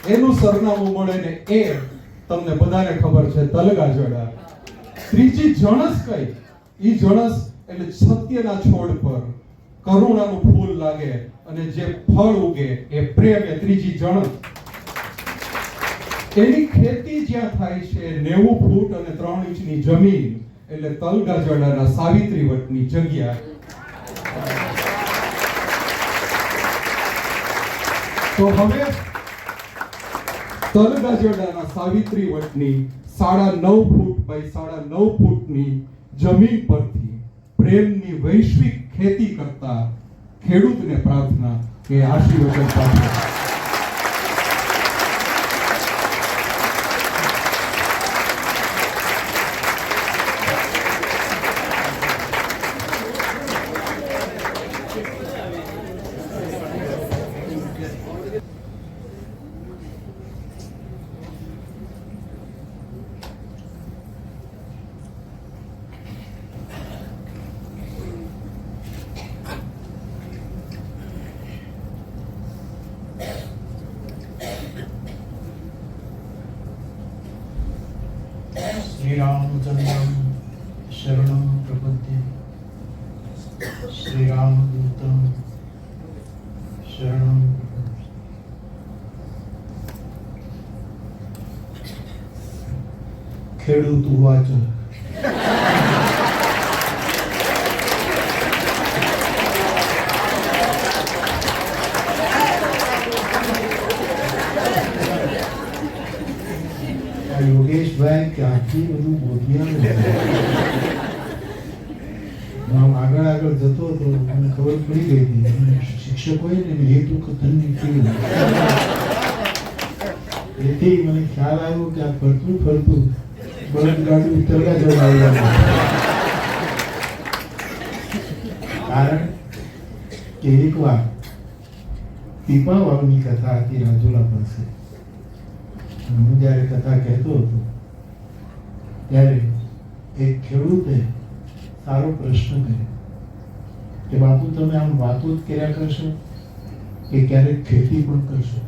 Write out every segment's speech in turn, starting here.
એનું સરનામું મળે ને એ તમને બધાને ખબર છે, તલગાજડા. ત્રીજી જણસ કઈ? ઈ જણસ એટલે સત્યના છોડ પર કરુણાનું ફૂલ લાગે અને જે ફળ ઉગે એ પ્રેમ. એ ત્રીજી જણસ. એની ખેતી જ્યાં થાય છે 90 ફૂટ અને 3 ઇંચની જમીન, એટલે તલગાજડાના સાવિત્રી વટની જગ્યા. તો હવે તલગાજડાના સાવિત્રી વટની 9.5 ફૂટ બાય 9.5 ફૂટની જમીન પરથી પ્રેમની વૈશ્વિક ખેતી કરતા ખેડૂતને પ્રાર્થના કે આશીર્વાદ પાઠવે. श्री रामचंद्रम शरणं प्रपद्ये, श्री रामदूतं शरणं प्रपद्ये. खेडूत उवाच. યોગેશભાઈ ક્યાંથી બધું બોધ્યા આગળ જતો હતો, મને ખબર પડી ગઈ હતી. શિક્ષકોએ ને હેતુ કથનની કેવી એથી મને ખ્યાલ આવ્યો કે આ ફરતું ફરતું બળદગાડું તલગાજડા આવ્યા. કારણ કે એકવાર પીપાવાવની કથા હતી રાજુલા પાસે. હું જ્યારે કથા કહેતો હતો ત્યારે એક ખેડૂતે સારો પ્રશ્ન કર્યો કે બાપુ તમે આમ વાતો જ કર્યા કરશો કે ક્યારેક ખેતી પણ કરશો?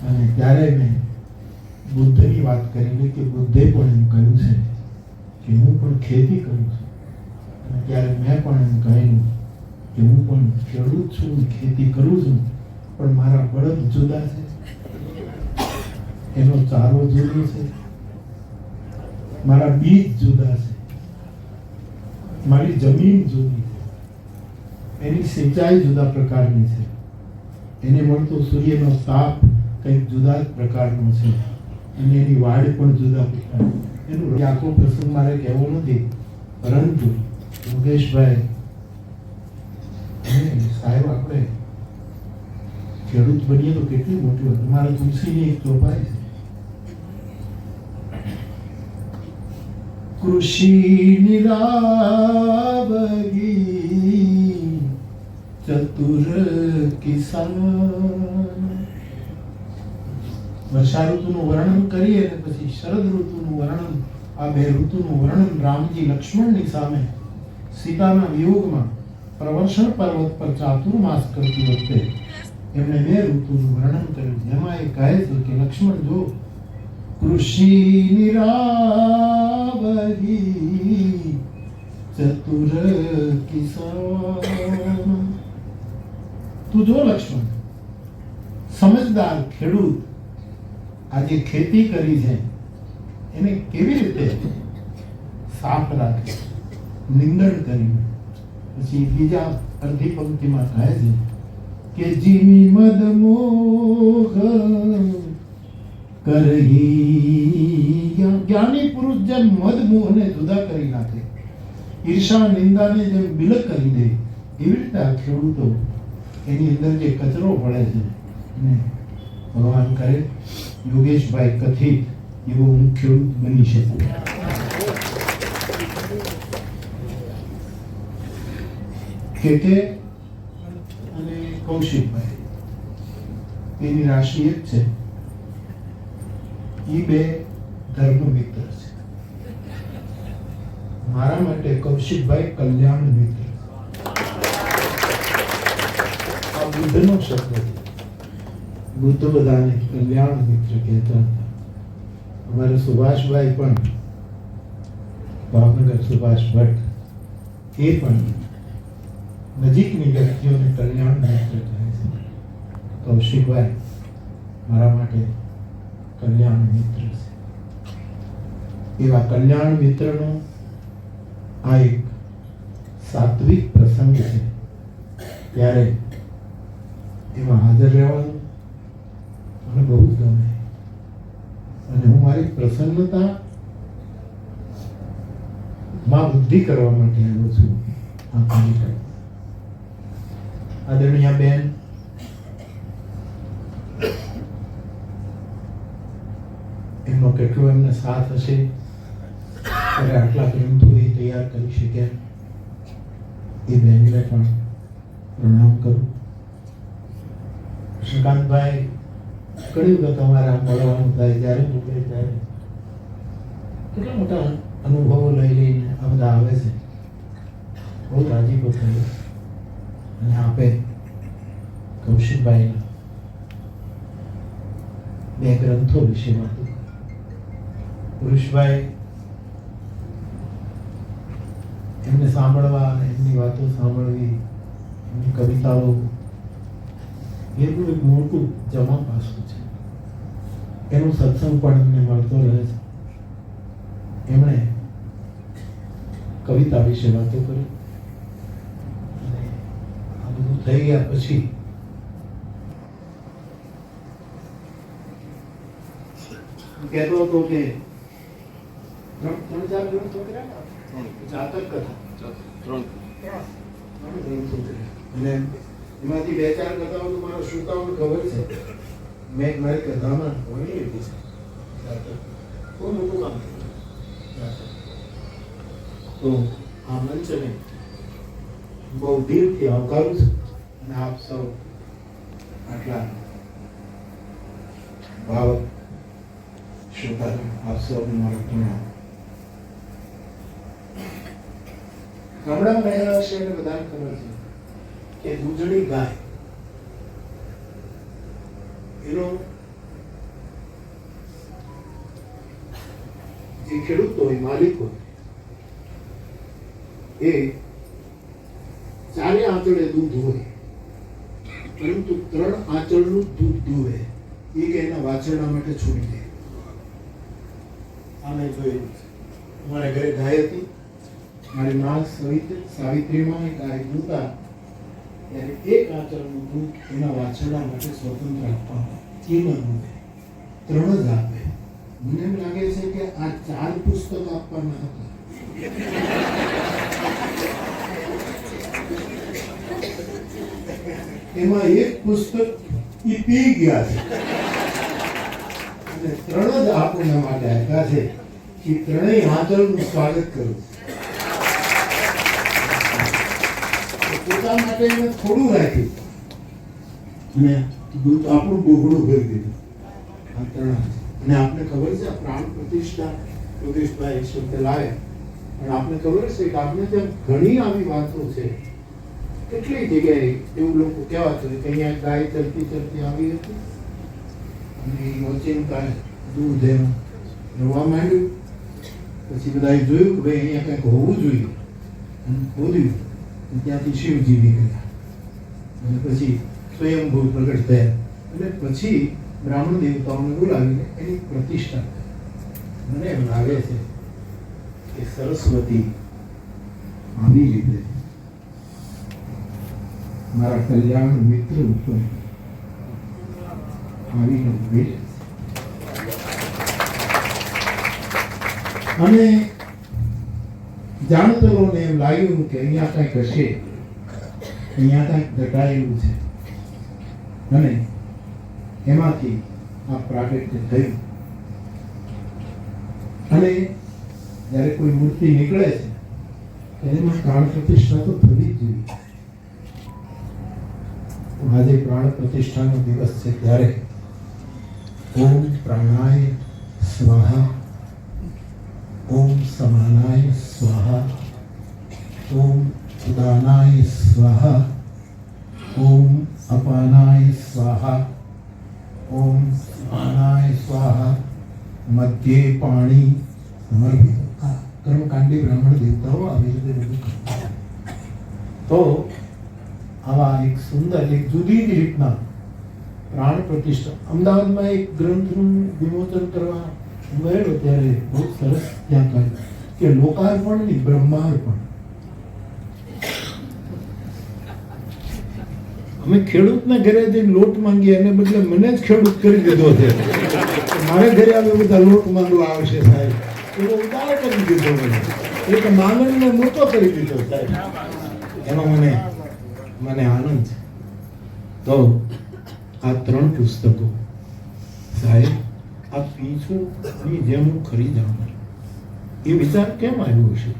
અને ત્યારે મેં બુદ્ધની વાત કરી કે બુદ્ધે પણ એમ કહ્યું છે કે હું પણ ખેતી કરું છું. અને ત્યારે મેં પણ એમ કહ્યું કે હું પણ ખેડૂત છું, ખેતી કરું છું, પણ મારા બળદ જુદા છે, એનો ચારો જુદો છે, મારા બીજ જુદા છે, મારી જમીન જુદી છે, એની સિંચાઈ જુદા પ્રકારની છે, એને મળતો સૂર્યનો તાપ કંઈક જુદા જ પ્રકારનો છે, અને એની વાડ પણ જુદા પ્રકારની. એનો આખો પ્રસંગ મારે કહેવો નથી, પરંતુ યોગેશભાઈ સાહેબ આપણે ખેડૂત બનીએ તો કેટલી મોટી વાત. મારા તુલસીની એક ચોપાઈ છે, કૃષિ નિરાવગી ચતુર કિસાન. વર્ષા ઋતુનું વર્ણન કરીએ અને પછી શરદ ઋતુનું વર્ણન, આ બે ઋતુનું વર્ણન રામજી લક્ષ્મણની સામે સીતાના વિયોગમાં પ્રવર્ષણ પર્વત પર ચાતુર્માસ કરતી વખતે એમણે બે ઋતુનું વર્ણન કર્યું. જેમાં એ કહે છે કે લક્ષ્મણ જો કૃષિ નિરાવગી ચતુર કિસાન. તું જો લક્ષ્મણ, સમજદાર ખેડૂત આજે ખેતી કરી છે એને કેવી રીતે સાફ રાખે, નિંદણ કરી. પછી બીજા અડધી પંક્તિમાં કહે છે કે જીમી મદ મોહ કરહી. જ્ઞાની પુરુષ જેમ મદ મોહને જુદા કરી નાખે, ઈર્ષા નિંદાને જેમ બિલક કરી દે, એવી રીતે આ ખેડૂતો એની અંદર જે કચરો પડે છે ને ભગવાન કરે યોગેશભાઈ કથિત એવો હું ખેડૂત બની શકું. કે અને કૌશિકભાઈ એની રાશિ એક છે. એ બે ધર્મ મિત્ર છે. મારા માટે કૌશિકભાઈ કલ્યાણ મિત્ર. આ બુદ્ધનો શબ્દ છે. બુદ્ધ બધાને કલ્યાણ મિત્ર કહેતા હતા. અમારા સુભાષભાઈ પણ, ભાવનગર સુભાષ ભટ્ટ, એ પણ નજીકની વ્યક્તિઓને કલ્યાણ મિત્ર કહે છે. કૌશિકભાઈ મારા માટે કલ્યાણ મિત્ર છે. એવા કલ્યાણ મિત્રનો આ એક સાત્વિક પ્રસંગ છે. ત્યારે એમાં હાજર રહેવાનું મને બહુ જ ગમે. અને હું મારી પ્રસન્નતા માં વૃદ્ધિ કરવા માટે આવ્યો છું આ કાર્યક્રમ. આદરણીય બેન, એમનો કેટલો એમને સાથ હશે ત્યારે આટલા ગ્રંથો એ તૈયાર કરી શક્યા. એ બેનને પણ પ્રણામ કરું. શ્રીકાંતભાઈ, ઘણી વખત અમારા મળવાનું થાય ત્યારે મૂકે ત્યારે કેટલા મોટા અનુભવો લઈ લઈને આ બધા આવે છે. બહુ રાજીપો થયો. અને આપે કૌશિકભાઈના બે ગ્રંથો વિશે વાતો. પુરુષભાઈ, એમને સાંભળવા અને એમની વાતો સાંભળવી, એમની કવિતાઓ, એટલું એક મોટું જમા પાસું છે. એનું સત્સંગ પણ એમને મળતો રહે છે. એમણે કવિતા વિશે વાતો કરી. અને આ બધું થઈ ગયા પછી કહેતો હતો કે ત્રણ ચાર ગ્રંથો કર્યા, જાતક કથા ત્રણ ગ્રંથો કર્યા. અને એમાંથી બે ચાર કથાઓ તો મારા શ્રોતાઓને ખબર છે. મેં મારી કથામાં વણી લીધી છે. બહુ મોટું કામ કર્યું. તો આ મંચને બહુ દિલથી આવકારું છું. અને આપ સૌ આટલા ભાવક શ્રોતાગણ, આપ સૌને મારો પ્રણામ. ગામડામાં રહેલા હશે એટલે બધાને ખબર છે કે દૂધણી ગાય એનો જે ખેડૂત હોય, માલિક હોય, એ ચારે આંચળે દૂધ હોય, પરંતુ 3 આંચળનું દૂધ દુહે. એ કે એના વાછરડા માટે છોડી દે. આ મેં જોયેલું છે. અમારા ઘરે ગાય હતી. મારી માં સાવિત્રીમાં એ ગાય દૂધતા ત્યારે 1 આંચળનું દૂધ એના વાછરડા માટે સ્વતંત્ર આપવામાં. એમાં દૂધે 3 જ આપે. મને એમ લાગે છે કે આ 4 પુસ્તક આપવાના હતા. એમાં 1 પુસ્તક ઈ પી ગયા છે અને 3 જ આપણા માટે આપ્યા છે. એ 3 આંચળનું સ્વાગત કરું. પોતા માટે મેં થોડું રાખ્યું અને દૂધ આપણું બોગડું ભરી દીધું. આ 3 અને આપને ખબર છે પ્રાણ પ્રતિષ્ઠા યોગેશભાઈ શબ્દ લાવે, પણ આપને ખબર છે કે આપણે ત્યાં ઘણી આવી વાતો છે. કેટલી જગ્યાએ એવું લોકો કહેવાતું કે અહીંયા ગાય ચરતી ચરતી આવી હતી અને ઓચિંતા દૂધ એનું રવા માંડ્યું. પછી બધાએ જોયું કે ભાઈ અહીંયા કંઈક હોવું જોઈએ અને ખોદ્યું. ત્યાંથી શિવજી નીકળ્યા અને પછી સ્વયંભૂ પ્રગટ થયા. અને પછી બ્રાહ્મણ દેવતાઓને બોલાવીને એની પ્રતિષ્ઠા કરી. મને એમ લાગે છે કે સરસ્વતી આવી રીતે મારા કલ્યાણ મિત્ર ઉપર આવીને ઉભી રહે છે. અને જાણતરોને એમ લાગ્યું કે અહીંયા કંઈક હશે, અહીંયા કંઈક ઘટાયેલું છે. અને એમાંથી આ પ્રાગટ્ય થયું. અને જ્યારે કોઈ મૂર્તિ નીકળે છે એમાં પ્રાણ પ્રતિષ્ઠા તો થવી જ જોઈએ. આજે પ્રાણ પ્રતિષ્ઠાનો દિવસ છે ત્યારે ઓમ પ્રાણાય સ્વાહા, ઓમ સમાનાય સ્વાહા, ઓમ ઉદાનાય સ્વાહા, ઓમ અપાનાય સ્વાહા, ઓમ સમાનાય સ્વાહા, મધ્યે પાણી સમર્પિત. કર્મકાંડી બ્રાહ્મણ દેવતાઓ આવી રીતે બધું કરતા. તો આવા એક સુંદર, એક જુદી જ રીતના પ્રાણ પ્રતિષ્ઠા. અમદાવાદમાં એક ગ્રંથનું વિમોચન કરવા ગયેલો ત્યારે બહુ સરસ ત્યાં કહ્યું કે લોકાર્પણ ની બ્રહ્માર્પણ. અમે ખેડૂતના ઘરે જઈને લોટ માંગીએ એને બદલે મને જ ખેડૂત કરી દીધો છે. મારે ઘરે આવે બધા લોટ માંગવા આવશે સાહેબ, એવો ઉદાર કરી દીધો મને. એક માંગણને મોટો કરી દીધો સાહેબ. એનો મને આનંદ છે. તો આ 3 પુસ્તકો સાહેબ આ પીછુની જેમ હું ખરીદવા એ વિચાર કેમ આવ્યો છે?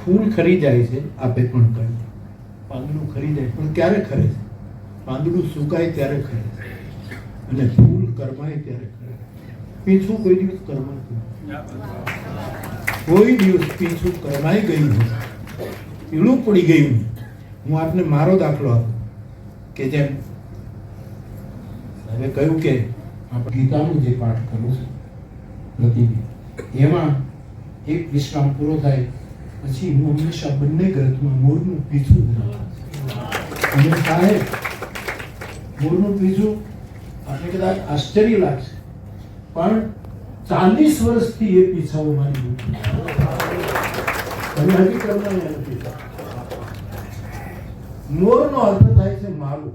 ફૂલ ખરીદાય છે, આપે પણ કહ્યું, પાંદડું ખરીદાય પણ ક્યારે ખરે છે? પાંદડું સુકાય ત્યારે ખરે છે અને ફૂલ કરમાય ત્યારે ખરે. પીછું કોઈ દિવસ કરમાતું નથી. કોઈ દિવસ પીછું કરમાઈ ગયું નથી, પીળું પડી ગયું. હું આપને મારો દાખલો આપું કે જેમ હવે કહ્યું કે આપણે ગીતાનું જે પાઠ કરું છું પ્રતિદિન, એમાં એક વિશ્રામ પૂરો થાય પછી હું હંમેશા બંને ગ્રંથમાં મોરનું પીછું જ રાખું. અને સાહેબ મોરનું પીછું આપણે કદાચ આશ્ચર્ય લાગશે પણ 40 વર્ષથી એ પીછાઓ મારી તમે હકીકતમાં નથી. મોરનો અર્થ થાય છે મારું.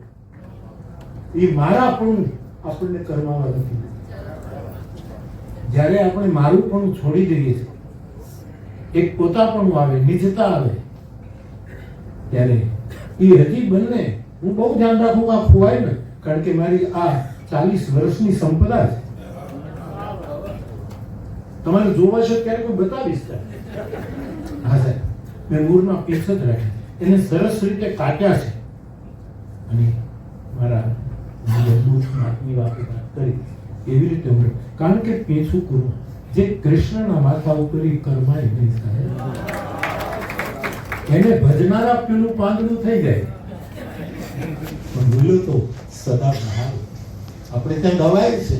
એ મારા પણ આપણને કરવાના નથી. જ્યારે આપણે મારું પણ છોડી દઈએ છીએ, એક પોતાપણું આવે, નિજતા આવે, ત્યારે એ હજી બંને હું બહુ ધ્યાન રાખું આ ખોવાય ને, કારણ કે મારી આ 40 વર્ષની સંપદા છે. તમારે જોવા છે ત્યારે કોઈ બતાવીશ. હા સાહેબ, મેં મૂળમાં પીછ જ રાખી, એને સરસ રીતે કાટ્યા છે અને મારા દૂધની વાત કરી એવી રીતે હું, કારણ કે પીછું કરું જે કૃષ્ણના માથા ઉપર કરમાય નહીં સાહેબ. એને ભજનારા પીળું પાંદડું થઈ જાય પણ ભૂલો તો સદા બહાર. આપણે ત્યાં ગવાય છે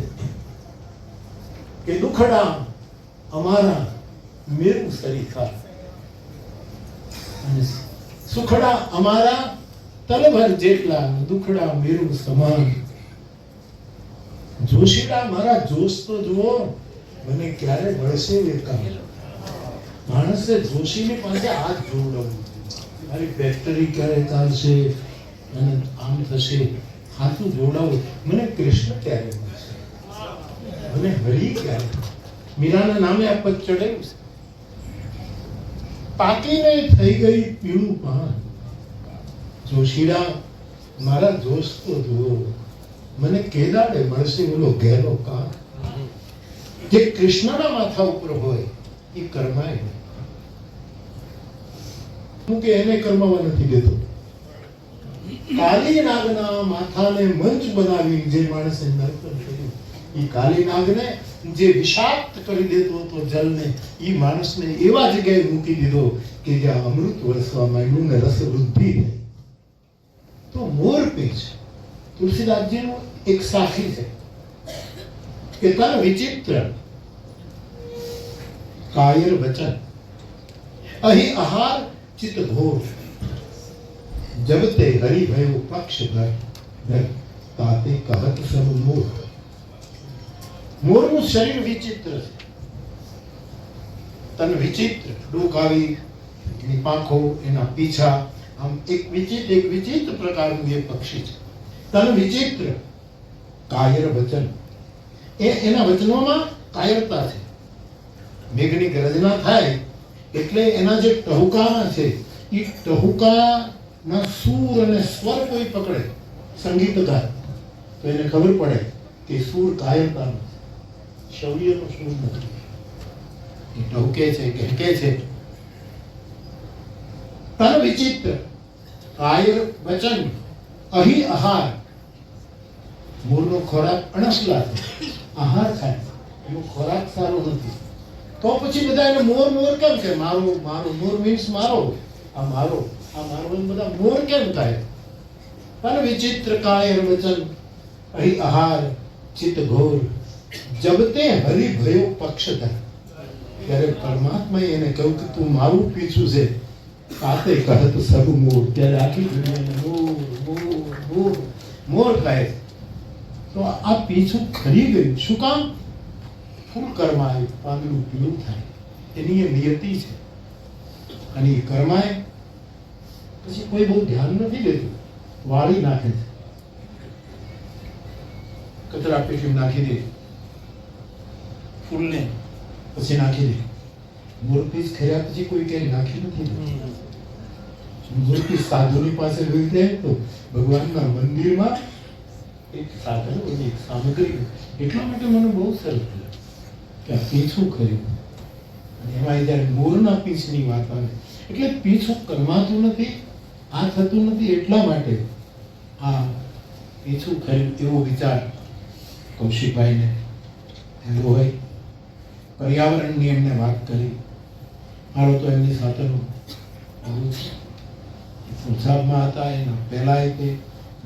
કે દુખડા અમારા મેરુ સરીખા અને સુખડા અમારા તલભર જેટલા, દુખડા મેરુ સમાન. જોશીડા મારા જોશ તો જુઓ, મને ક્યારે મળશે એ કામ. માણસે જોશીની પાસે હાથ જોડવું, મારી ફેક્ટરી ક્યારે ચાલશે અને આમ થશે, હાથું જોડાવું. મને કૃષ્ણ ક્યારે મળશે, મને હરી ક્યારે. મીરાના નામે આ પદ ચડાવ્યું છે. પાકીને થઈ ગઈ પીળું પાન, જોશીડા મારા જોશ તો જુઓ, મને કેદાડે મળશે ઓલો ઘેરો કાન. જે કૃષ્ણના માથા ઉપર હોય એ કરમાય. હું કે એને કરમાવા નથી દેતો. કાલી નાગના માથાને મંચ બનાવી જે માણસે નર્તન કર્યું, એ કાલી નાગને જે વિષાક્ત કરી દેતો હતો જલને, એ માણસને એવા જગ્યાએ મૂકી દીધો કે જ્યાં અમૃત વરસવા માંડ્યું ને રસ વૃદ્ધિ થઈ. તો મોરપીંછ તુલસીદાસજીનું એક સાખી છે કે તન વિચિત્ર કાયર વચન અહીં આહાર ચિત્ત ઘોર, જબ તે હરિ ભયો પક્ષ ધર તાતે કહત સબ મોર. મોરનું શરીર વિચિત્ર છે, તન વિચિત્ર, ડોક આવી, એની પાંખો, એના પીછા, આમ એક વિચિત્ર પ્રકારનું એ પક્ષી છે. તન વિચિત્ર કાયર વચન, એના વચનોમાં કાયરતા છે. મેઘની ગર્જના થાય એટલે એના જે ટહુકા છે એ ટહુકાના સૂર અને સ્વર કોઈ પકડે સંગીતકાર તો એને ખબર પડે કે સૂર કાયરતાનો, શૌર્યનો સૂર નથી. એ ઢોકે છે, ઘેકે છે. તન વિચિત્ર કાયર વચન અહીં આહાર. મૂળનો ખોરાક અણસલા છે, આહાર ખાય, એનો ખોરાક સારો નથી. તો પછી બધા એને મોર મોર કેમ કે મારો મારો મોર મીન્સ મારો, આ મારો, આ મારો, એમ બધા મોર કેમ થાય? તન વિચિત્ર કાયર વચન અહીં આહાર ચિત્ત ઘોર. જબ તે હરિ ભયો પક્ષધર. ત્યારે પરમાત્માએ એને કહ્યું કે તું મારું પીછું છે, તાતે કહત સબ મોર. ત્યારે આખી દુનિયાને મોર મોર મોર મોર થાય. તો આ પીછું ખરી ગયું. શું કામ? ફૂલ કર્માય પાંદડું પીળું થાય, એની એ નિયતિ છે. અને એ કર્માય પછી કોઈ બહુ ધ્યાન નથી દેતું, વાળી નાખે છે, કચરા પેટીમાં નાખી દે, ફૂલને પછી નાખી દે. મોરપીસ ખર્યા પછી કોઈ ક્યાંય નાખી નથી દેતું. મોરપીસ સાધુની પાસે લઈ જાય તો ભગવાનના મંદિરમાં એક સાધન, એક સામગ્રી. એટલા માટે મને બહુ સરસ લાગ્યું કે આ પીછું ખર્યું. અને એમાં જ્યારે મોરના પીછની વાત આવે એટલે પીછું કરવાતું નથી, આ થતું નથી. એટલા માટે આ પીછું ખર્યું એવો વિચાર કૌશિકભાઈને એવો હોય. પર્યાવરણની એમને વાત કરી. મારો તો એમની સાથેનો પંજાબમાં હતા એના પહેલાં તે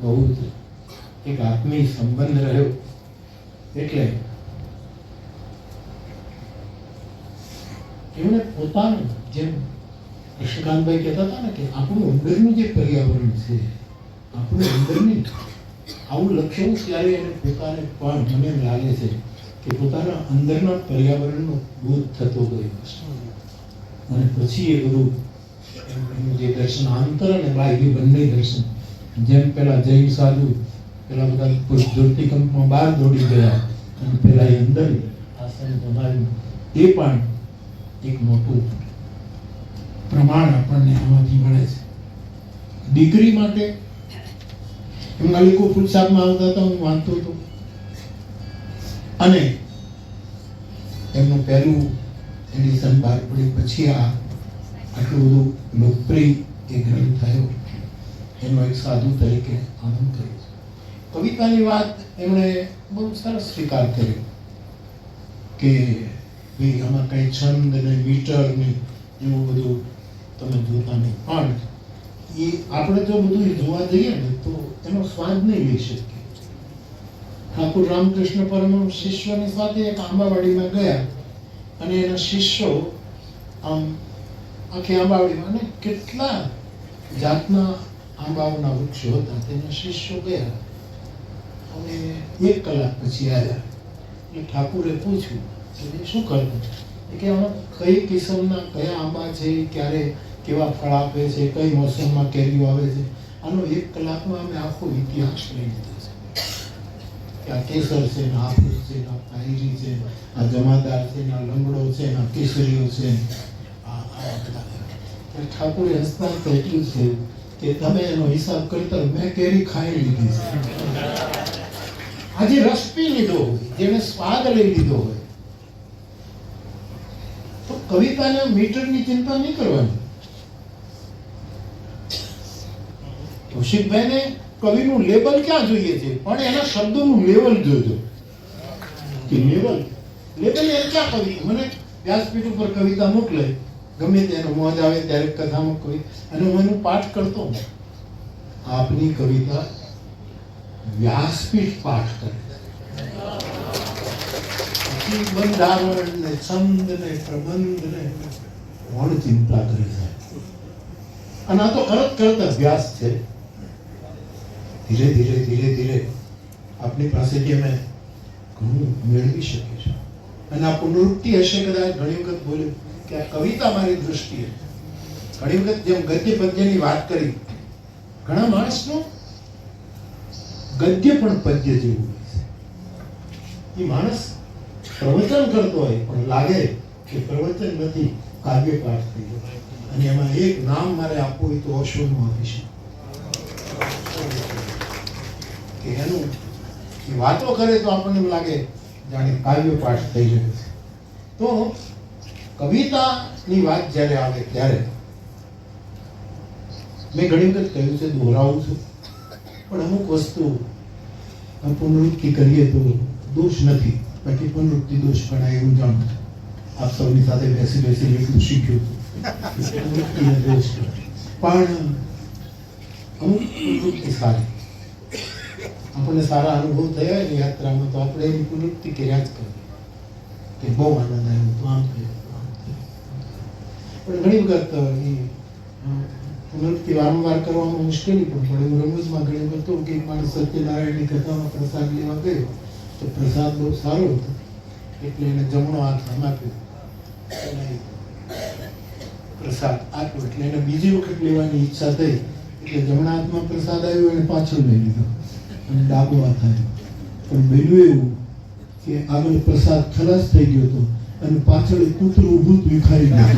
બહુ જ એક આત્મીય સંબંધ રહ્યો. એટલે એમણે પોતાનું, જેમ કૃષ્ણકાંતભાઈ કહેતા હતા ને કે આપણું અંદરનું જે પર્યાવરણ છે, આપણું અંદરની, આવું લખ્યું ત્યારે એને પોતાને પણ મને એમ લાગે છે કે પોતાના અંદરના પર્યાવરણનો બોધ થતો ગયો. અને પછી એ બધું એનું જે દર્શન આંતર અને બાહ્ય બંને દર્શન, જેમ પેલા જૈન સાધુ પેલા બધા ધરતીકંપમાં બહાર દોડી ગયા અને પેલા એ અંદર આસન જમાવ્યું, એ પણ એક મોટું પ્રમાણ આપણને આમાંથી મળે છે. દીકરી માટે એમના લોકો પુરુષાર્થમાં આવતા હતા, હું વાંચતો હતો. અને એમનું પહેલું એડિશન બહાર પડી પછી આટલું બધું લોકપ્રિય એ ગ્રંથ થયો. એનો એક સાધુ તરીકે આનંદ કર્યો. કવિતાની વાત એમણે બહુ સરસ સ્વીકાર કર્યો કે ભાઈ આમાં કંઈ છંદ ને મીટર ને એવું બધું તમે જોતા નહીં. પણ એ આપણે જો બધું જોવા જઈએ ને તો એનો સ્વાદ નહીં લઈ શકીએ. ઠાકુર રામકૃષ્ણ પરમહંસ શિષ્યોની સાથે એક આંબાવાડીમાં ગયા અને એના શિષ્યો આમ આખી આંબાવાડીમાં અને કેટલા જાતના આંબાઓના વૃક્ષો હતા. તેના શિષ્યો ગયા અને 1 કલાક પછી આવ્યા. એટલે ઠાકુરે પૂછ્યું કે શું કરવું, કે આમાં કઈ કિસ્મના કયા આંબા છે, ક્યારે કેવા ફળ આપે છે, કઈ મોસમમાં કેરીઓ આવે છે. આનો 1 કલાકમાં અમે આખો ઇતિહાસ લઈ લીધો છે કે આ કેસર છે, ને હાફૂસ છે, ને પાયરી છે, આ જમાદાર છે, ને આ લંગડો છે, ને આ કેસરીઓ છે. ઠાકુરે હસતા તો એટલું જ થયું કે તમે એનો હિસાબ કરતા મેં કેરી ખાઈ લીધી છે. આજે રસ પી લીધો હોય, જેને સ્વાદ લઈ લીધો હોય, તો કવિતાને મીટરની ચિંતા નહીં કરવાની. કૌશિકભાઈને કવિનું લેબલ ક્યાં જોઈએ છે, પણ એના શબ્દોનું લેવલ જોજો કે લેવલ એમ ક્યાં કવિ. મને વ્યાસપીઠ ઉપર કવિતા મોકલે, ગમે તેનો મોજ આવે ત્યારે કથામાં કવિ, અને હું એનું પાઠ કરતો હું. આપની કવિતા વ્યાસપીઠ પાઠ કરે. બંધારણ ને છંદ ને પ્રબંધ ને કોણ ચિંતા કરે છે? અને આ તો કરત અભ્યાસ છે. ધીરે ધીરે ધીરે ધીરે આપની પાસેથી અમે ઘણું મેળવી શકીશું. અને આ પુનરુક્તિ હશે કદાચ. ઘણી વખત બોલ્યું કે આ કવિતા મારી દૃષ્ટિએ, ઘણી વખત જેમ ગદ્ય પદ્યની વાત કરી, ઘણા માણસનું ગદ્ય પણ પદ્ય જેવું હોય છે. એ માણસ પ્રવચન કરતો હોય પણ લાગે કે પ્રવચન નથી, કાવ્ય પાઠ થઈ ગયો. અને એમાં એક નામ મારે આપવું હોય તો ઓશોનું આપીશું કે એનું એ વાતો કરે તો આપણને એવું લાગે જાણે કાવ્ય પાઠ થઈ રહ્યો છે. તો કવિતાની વાત જ્યારે આવે ત્યારે મેં ઘણી વખત કહ્યું છે, દોહરાવું છું, પણ અમુક વસ્તુ પુનરુક્તિ કરીએ તો દોષ નથી, બાકી પુનરુક્તિ દોષ ગણાય એવું જાણું છું. આપ સૌની સાથે બેસી એટલું શીખ્યું હતું પુનરુક્તિને દોષ ગણાય. પણ અમુક પુનરુક્તિ સારી, આપણને સારા અનુભવ થયા એની યાત્રામાં તો આપણે એની પુનરુક્તિ કર્યા જ કરીએ કે બહુ આનંદ આવ્યો તો આમ થયું. પણ ઘણી વખત પુનરુક્તિ વારંવાર કરવામાં મુશ્કેલી પણ પડે. હું રમૂજમાં ઘણી વખત કહું કે એક માણસ સત્યનારાયણની કથામાં પ્રસાદ લેવા ગયો તો પ્રસાદ બહુ સારો હતો એટલે એને જમણો હાથ આમ આપ્યો, પ્રસાદ આપ્યો એટલે એને બીજી વખત લેવાની ઈચ્છા થઈ એટલે જમણા હાથમાં પ્રસાદ આવ્યો એને પાછળ લઈ લીધો અને ડાબો હાથ આવ્યો. પણ બન્યું એવું કે આગળ પ્રસાદ ખલાસ થઈ ગયો હતો અને પાછળ એક કૂતરું ઊભું વિખાઈ ગયું.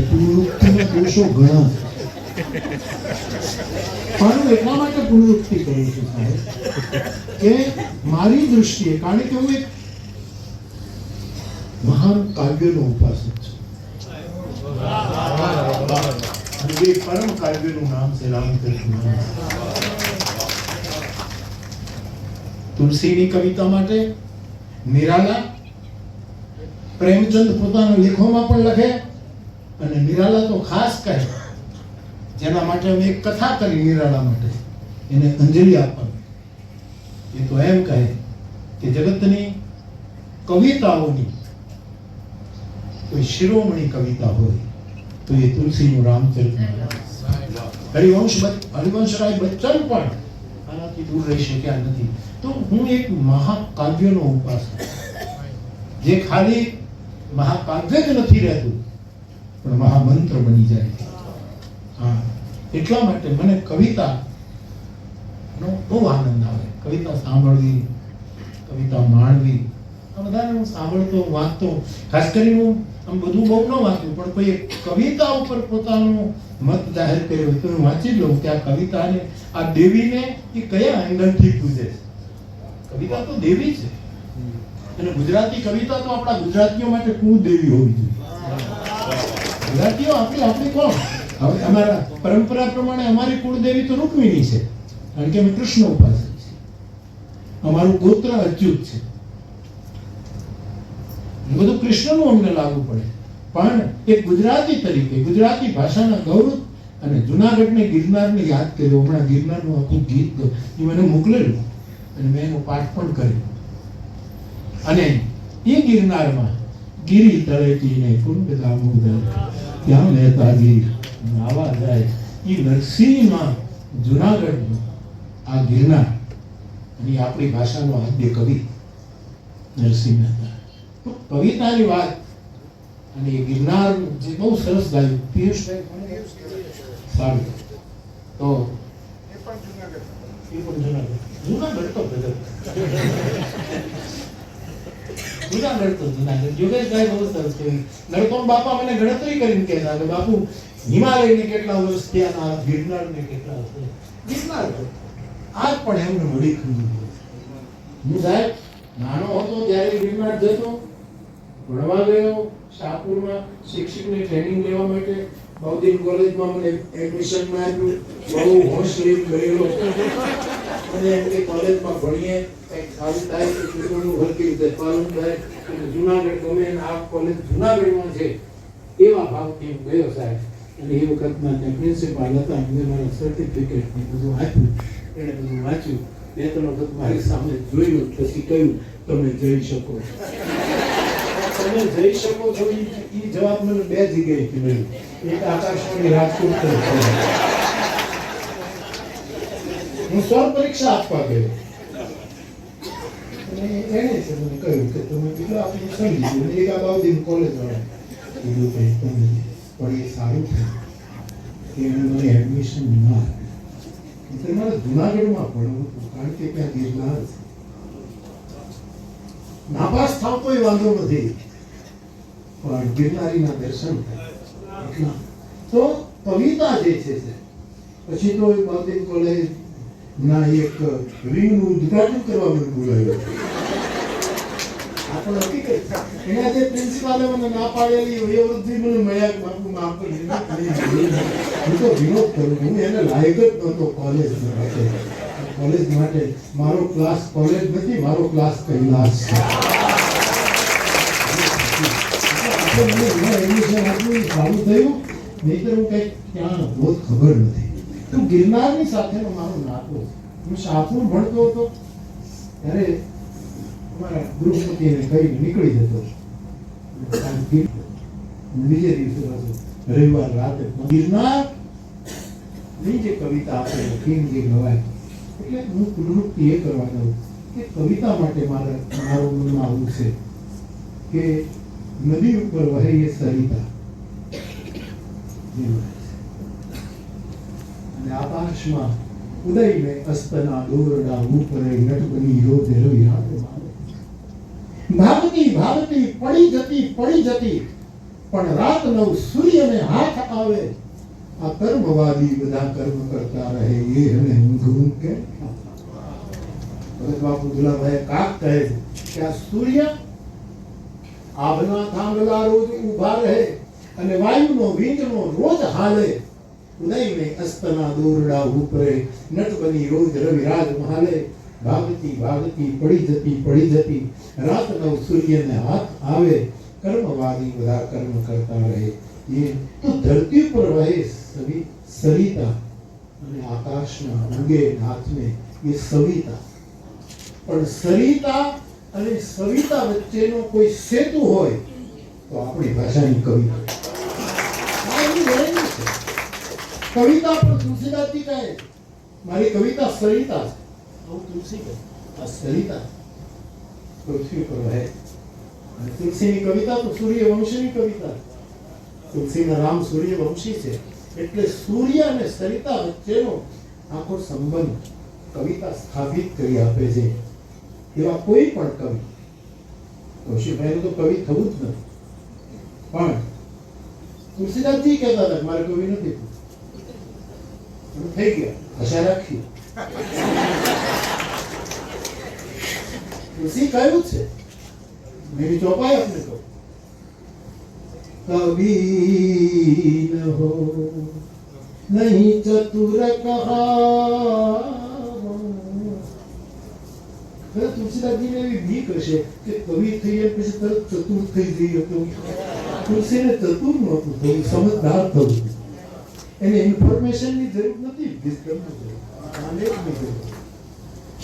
પુનરુક્તિના દોષો ઘણા પણ એટલા માટે પુનરુક્તિ કરું છું સાહેબ કે મારી દૃષ્ટિએ, કારણ કે હું એક મહાન કાવ્યનો ઉપાસક છું અને એ પરમ કાવ્યનું નામ છે રામચરિત માનસ. તુલસીની કવિતા માટે નિરાલા પ્રેમચંદ પોતાના લેખોમાં પણ લખે અને નિરાલા તો ખાસ કહે, જેના માટે અમે એક કથા કરી નિરાલા માટે, એને અંજલિ આપવાની. એ તો એમ કહે કે જગતની કવિતાઓની કોઈ શિરોમણી કવિતા હોય તો એ તુલસીનું રામચરિત માનસ. હરિવંશરાય બચ્ચન પણ આનાથી દૂર રહી શક્યા નથી. તો હું એક મહાકાવ્યનો ઉપાસક, જે ખાલી મહાકાવ્ય જ નથી રહેતું પણ મહામંત્ર બની જાય. હા, એટલા માટે મને કવિતાનો બહુ આનંદ આવે. કવિતા સાંભળવી, કવિતા માણવી, આ બધાને હું સાંભળતો વાંચતો, ખાસ કરીને હું આમ બધું બહુ ન વાંચ્યું પણ કોઈ એક કવિતા ઉપર પોતાનો મત જાહેર કર્યો તો હું વાંચી લઉં કે આ કવિતાને, આ દેવીને એ કયા એંગલથી પૂજે છે. કવિતા તો દેવી છે અને ગુજરાતી કવિતા તો આપણા ગુજરાતીઓ માટે કુળદેવી હોવી જોઈએ. ગુજરાતીઓ આપણી કોણ? હવે અમારા પરંપરા પ્રમાણે અમારી કુળદેવી તો રૂકમિણી છે, કારણ કે અમે કૃષ્ણ ઉપાસક છીએ. અમારું ગોત્ર અચ્યુત છે. બધું કૃષ્ણનું અમને લાગુ પડે. પણ એક ગુજરાતી તરીકે ગુજરાતી ભાષાના ગૌરવ અને જુનાગઢને ગિરનારને યાદ કર્યો. હમણાં ગિરનારનું આખું ગીત એ મને મોકલેલું અને મેં એનો પાઠ પણ કર્યો. અને એ ગિરનારમાં ગિરી તળેટીને કુંડ દામોદર ત્યાં મહેતાજી નાવા જાય. એ નરસિંહમાં જુનાગઢનું આ ગિરનાર અને આપણી ભાષાનો આદ્ય કવિ નરસિંહ મહેતા. તો કવિતાની વાત અને એ ગિરનાર જે બહુ સરસ ગાયું પિયુષભાઈ, સારું. તો એ પણ જુનાગઢ તો ગજબ. જુનાગઢ યોગેશભાઈ બહુ સરસ કહ્યું. નરકોમ બાપા મને ગણતરી કરીને કહેતા કે બાપુ હિમાલયને કેટલા વર્ષ થયા, ગિરનારને કેટલા વર્ષ. ગિરનાર આજ પણ એમને મળી ખંડું. હું સાહેબ નાનો હતો ત્યારે ગિરનાર જતો, ભણવા ગયો શાહપુરમાં શિક્ષકની ટ્રેનિંગ લેવા માટે. બૌદ્ધિક કોલેજમાં મને એડમિશન આપ્યું, બહુ હોશ લઈને ગયેલો અને એમની કોલેજમાં ભણીએ કંઈક સારું થાય તો છોકરાનું હરકી રીતે પાલન થાય. જુનાગઢ ગમે આ કોલેજ જુનાગઢમાં છે એવા ભાવથી હું ગયો સાહેબ. અને એ વખતના જે પ્રિન્સિપાલ હતા એમને મારા સર્ટિફિકેટ ને બધું આપ્યું, એણે બધું વાંચ્યું. 2-3 વખત મારી સામે જોયું પછી કહ્યું તમે જઈ શકો, તમે જઈ શકો છો. એ જવાબ મને 2 જગ્યાએથી મળ્યો. એક આકાશવાણી રાજકોટ, હું સ્વર પરીક્ષા આપવા ગયો અને એને છે મને કહ્યું કે તમે બીજું આપણે સમજી લો. એક આ બાઉદીન કોલેજ વાળા કીધું કે તમે પણ એ સારું થયું કે એને મને એડમિશન ના આપ્યું. મારે જુનાગઢમાં ભણવું હતું, કારણ કે ત્યાં ગિરનાર છે. નાપાસ થાવ તોય વાંધો નથી, પણ ગિરનારીના દર્શન થાય. તો કવિતા જે છે પછી તો બૌદ્ધિક કોલેજ ના એક રિંગનું ઉદ્ઘાટન કરવા મને બોલાવ્યો. આ પણ હકીકત. એના જે પ્રિન્સિપાલે મને ના પાડેલી વયોવૃદ્ધિ મને મળ્યા કે બાપુ માફ કરજો. હું તો વિનોદ કરું, હું એને લાયક જ નહોતો કોલેજ માટે. કોલેજ માટે મારો ક્લાસ કોલેજ નથી, મારો ક્લાસ કૈલાસ છે. મને એડમિશન આપ્યું, સારું થયું. નહીંતર હું કંઈક ત્યાં બહુ ખબર નથી. તો ગિરનારની સાથેનો મારો નાતો. હું શાહપુર ભણતો હતો ત્યારે અમારા ગૃહપતિને કહીને નીકળી જતો. બીજે દિવસે પાછું રવિવાર રાતે ગિરનાર ની જે કવિતા આપણે લખીને જે ગવાય, એટલે હું પુનરુક્તિ એ કરવા દઉં કે કવિતા માટે મારું મનમાં આવું છે કે નદી ઉપર વહે એ સરિતા અને આકાશમાં ઉદય में અસ્તના દોરડા ઉપરે નટબની રોજ રોયા ભાગતી ભાગતી પડી જતી પણ રાત નવ સૂર્યને હાથ આવે. આ કર્મવાદી બધા કર્મ કરતા રહે એ અને ઊંઘ કે ભગત બાપુ દુલાભાઈ કાક કહે કે આ સૂર્ય આભના થાંભલા રોજ ઊભા રહે અને વાયુનો વિંગનો રોજ હાલે. ઉદય में અસ્તના દોરડા ઉપરે નટબની રોજ રવિરાજ મહાલે. ભાગતી ભાગતી પડી જતી રાત નવ સૂર્યને હાથ આવે. કર્મવાદી બધા કર્મ કરતા રહે એ તો ધરતી પર રહે સરિતા અને આકાશના ઉગે નાથને એ સવિતા. પણ સરિતા અને સવિતા વચ્ચેનો કોઈ સેતુ હોય તો આપણી ભાષાની કવિતા. કવિતા પણ તુલસીદાસજી કહે મારી કવિતા સરિતા છે. હું તુલસી કહે આ સરિતા પૃથ્વી પર રહે. અને તુલસીની કવિતા તો સૂર્યવંશીની કવિતા. તુલસીના રામ સૂર્યવંશી છે એટલે સૂર્ય અને સરિતા વચ્ચેનો આખો સંબંધ કવિતા સ્થાપિત કરી આપે છે. એવા કોઈ પણ કવિ, કૌશિકભાઈનું તો કવિ થવું જ નથી, પણ તુલસીદાસજી કહેતા હતા મારે કવિ નથી થઈ ગયા. આશા રાખી તુલસી કહ્યું છે. मेरी चौपाई अपने को कभी न हो नहीं चतुर कहा. તુલસીદાસજી ને એવી બીક હશે કે કવિ થઈ પછી તરત ચતુર થઈ જઈએ તો તુલસીને ચતુર નહોતું થયું, સમજદાર થવું. એને ઇન્ફોર્મેશનની જરૂર નથી, વિઝડમની જરૂર, અનેકની જરૂર.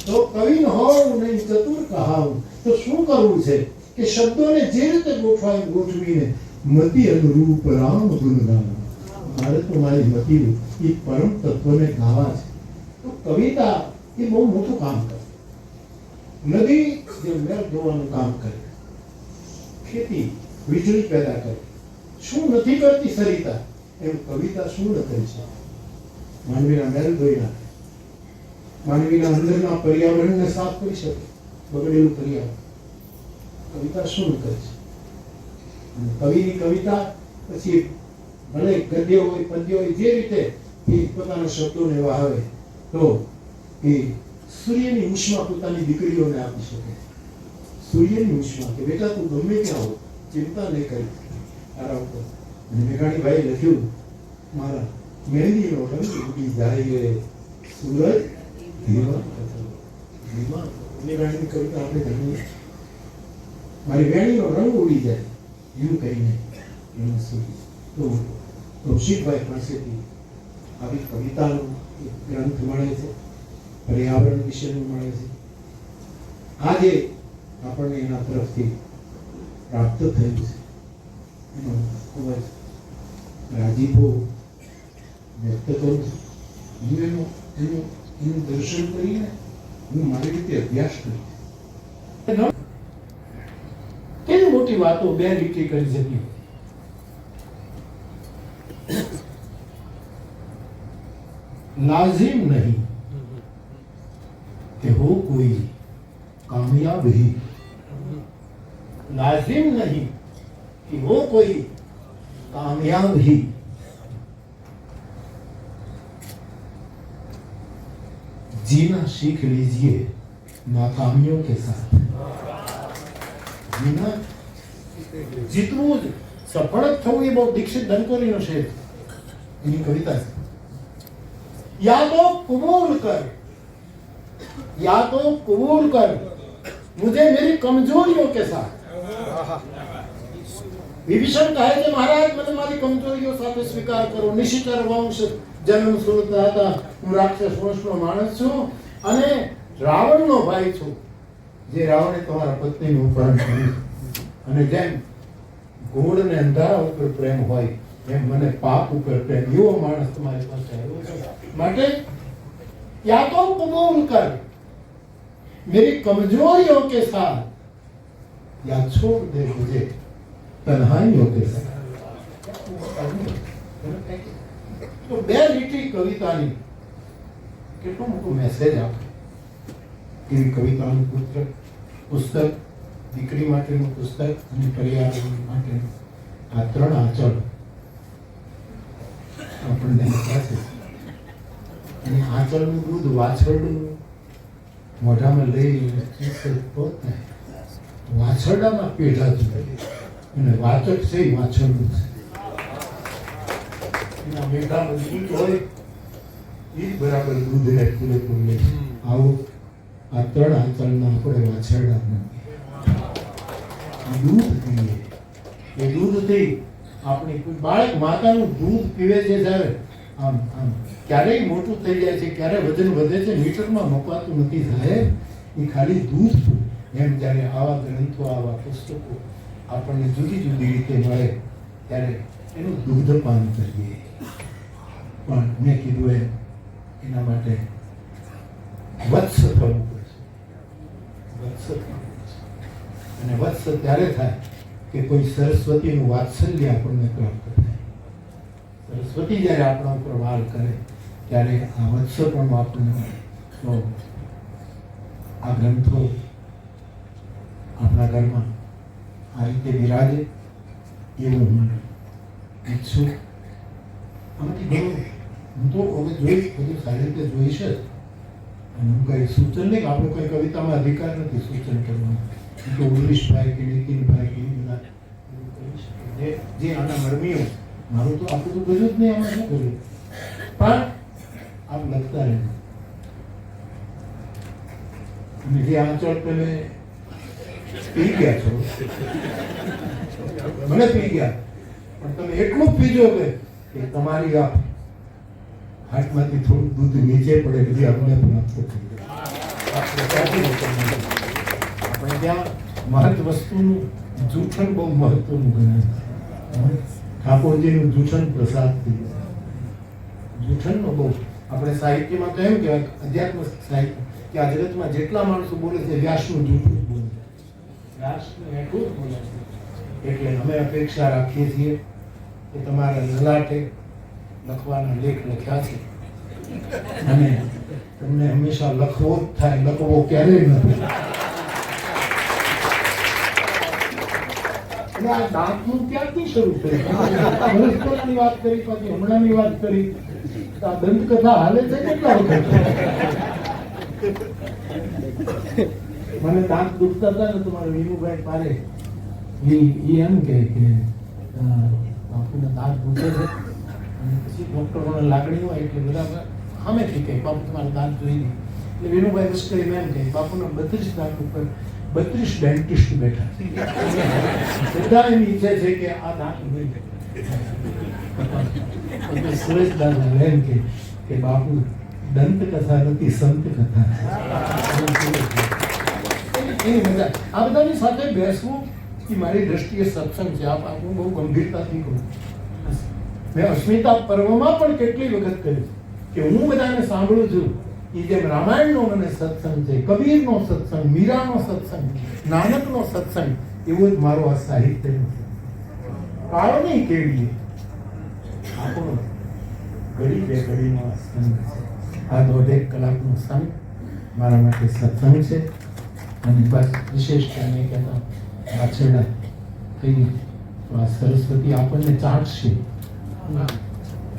તો કવિ ન હોવું નહીં ચતુર કહાવું. તો શું કરવું છે કે શબ્દોને જે રીતે ગોઠવીને મતિ અનુરૂપ રામ ગુણગાન. મારે તો મારી મતિ એ પરમ તત્વને ગાવા છે. તો કવિતા એ બહુ મોટું કામ કરે. નદી જે મેળ ધોવાનું કામ કરે, ખેતી વીજળી પેદા કરે. શું નથી કરતી સરિતા એમ કવિતા શું ન કરી છે? માનવીના મેળ ધોઈ નાખે, માનવીના અંદરના પર્યાવરણને સાફ કરી શકે, બગડેલું પર્યાવરણ. કવિતા શું કરે છે? કવિની કવિતા પછી ભલે ગદ્ય હોય પદ્ય હોય જે રીતે એ પોતાના શબ્દોને વહાવે તો એ સૂર્યની ઉષ્મા પોતાની દીકરીઓને આપી શકે. સૂર્યની ઉષ્મા કે બેટા તું ગમે ત્યાં હો, ચિંતા નહીં કરી તારા ઉપર. અને મેઘાણીભાઈ લખ્યું મારા મહેંદીનો રંગ ઉડી જાય રે સૂરજ ધીમા ધીમા. મેઘાણીની કવિતા આપણે ઘણી મારી વેણીનો રંગ ઉડી જાય એવું કહીને એનું સૂર્ય. તો કૌશિકભાઈ પાસેથી આવી કવિતાનો એક ગ્રંથ મળે છે, પર્યાવરણ વિશેનું મળે છે. આજે આપણને એના તરફથી પ્રાપ્ત થયું છે એનો ખૂબ જ રાજીપો વ્યક્ત કરું છું. હું એનું દર્શન કરીને હું મારી રીતે અભ્યાસ કરીશ. કેવી મોટી વાતો બે લીટી કરી શકીએ. लाजिम नहीं कि हो कोई कामयाब ही, लाजिम नहीं कि हो कोई कामयाब ही, जीना सीख लीजिए नाकामियों के साथ. जीना જીતવું જ સફળ જ થવું એ બહુ દીક્ષિત ધનકોરીનો છે એની કવિતા છે. या तो कबूल कर मुझे मेरी कमजोरियों के साथ. વિભીષણ કહે છે મહારાજ મને મારી કમજોરીઓ સાથે સ્વીકાર કરો. નિશિચર વંશ જન્મ સુરતા હતા. હું રાક્ષસ વંશનો માણસ છું અને રાવણનો ભાઈ છું. જે રાવણે તમારા પત્નીનું અપહરણ કર્યું અને જેમ ઘોડને અંધારા ઉપર પ્રેમ હોય એમ મને પાપ ઉપર પ્રેમ. એવો માણસ તમારી પાસે આવ્યો છે. માટે या तो कबूल कर मेरी कमजोरियों के साथ या छोड़ दे मुझे तन्हाइयों के साथ. તો બે લીટી કવિતાની કેટલો મોટો મેસેજ આપે. એવી કવિતાનું પુસ્તક, દીકરી માટેનું પુસ્તક અને પર્યાવરણ માટેનું આ ત્રણ આચરણ આપણને આપ્યા છે. અને આંચળનું દૂધ વાછરડું મોઢામાં લઈ વાછરડામાં પીઢાતું અને વાચક છે એ વાછરડું છે. એના મેઢામાં દૂધ હોય એ જ બરાબર દૂધને પૂરેપૂર લે. આવું આ ત્રણ આંચળના આપણે વાછરડા દૂધ પીએ. એ દૂધથી આપણી કોઈ બાળક માતાનું દૂધ પીવે છે જ્યારે આમ આમ ક્યારેય મોટું થઈ જાય છે, ક્યારે વજન વધે છે, મીટરમાં મપાતું નથી સાહેબ. એ ખાલી દૂધ. એમ જ્યારે આવા ગ્રંથો, આવા પુસ્તકો આપણને જુદી જુદી રીતે મળે ત્યારે એનું દૂધપાન કરીએ. પણ મેં કીધું એના માટે વત્સ થવું પડશે. વત્સ થવું પડશે. અને વત્સ ત્યારે થાય કે કોઈ સરસ્વતીનું વાત્સલ્ય આપણને પ્રાપ્ત થાય. સરસ્વતી જ્યારે આપણા ઉપર વાલ કરે ત્યારે આ વત્સ પણ આપણને તો આ ગ્રંથો આપણા ઘરમાં આ રીતે બિરાજે એવું હું ઈચ્છું. આમાંથી ઘણું હું તો હવે જોઈશ, બધું સારી રીતે જોઈશ જ. અને હું કંઈ સૂચન નહીં, આપણો કંઈ કવિતામાં અધિકાર નથી સૂચન કરવાનો. તો ઉર્વિશભાઈ કે નીતિનભાઈ કે બધા કરી શકે જે આના મરમીઓ. મારું તો આપણું તો બધું જ નહીં, આમાં શું કર્યું. પણ આપ લખતા રહેજો. અને જે આંચળ તમે પી ગયા છો, મને પી ગયા, પણ તમે એટલું જ પીજો કે તમારી આ હાથમાંથી થોડું દૂધ નીચે પડે એટલે આપણે પ્રાપ્ત થઈ જાય. આપણે ત્યાં મહત્વ વસ્તુનું જૂઠણ બહુ મહત્વનું ગણાય. ઠાકોરજીનું જૂઠણ પ્રસાદ થઈ જાય. જૂઠણનો બહુ આપણે સાહિત્યમાં તો એમ કહેવાય, અધ્યાત્મ સાહિત્ય, કે આ જગતમાં જેટલા માણસો બોલે છે વ્યાસનું જૂઠું જ બોલે છે. વ્યાસનું એટલું જ બોલે છે. એટલે અમે અપેક્ષા રાખીએ છીએ કે તમારા લલાટે લખવાના લેખ લખ્યા છે અને તમને હંમેશા લખવો જ થાય, લખવો ક્યારેય નથી. આ દાંતનું ક્યાંથી શરૂ કર્યું? વાત કરી, પછી હમણાંની વાત કરી. આ દંતકથા હાલે છે કેટલા વખત? મને દાંત દુખતા હતા ને તમારે વિનુભાઈ પારે એમ કે બાપુને દાંત દુખે છે. અને પછી ડોક્ટરોને લાગણી હોય એટલે બધા સામેથી કહે બાપુ તમારે દાંત જોઈ નહીં. એટલે વિનુભાઈ લશ્કરી એમ કહે બાપુના 32 દાંત ઉપર 32 ડેન્ટિસ્ટ બેઠા છે. બધા એની ઈચ્છે છે કે આ દાંત નહીં. સુરેશ દાદા એમ કે બાપુ દંત કથા નથી, સંત કથા છે. આ બધાની સાથે બેસવું એ મારી દ્રષ્ટિએ સત્સંગ છે. હું બહુ ગંભીરતાથી કહું. મેં અસ્મિતા પર્વમાં પણ કેટલી વખત કર્યું કે હું બધાને સાંભળું છું. એ જેમ રામાયણનો મને સત્સંગ છે, કબીરનો સત્સંગ, મીરાનો સત્સંગ, નાનકનો સત્સંગ, એવો જ મારો આ સાહિત્યનો કાળો નહીં કેળવીએ આપણો ઘડી બે ઘડીનો આ સંગ છે. આ 1.5 કલાકનો સંગ મારા માટે સત્સંગ છે. અને બસ વિશેષ નહીં કહેતા વાછરડા થઈ તો આ સરસ્વતી આપણને ચાટશે,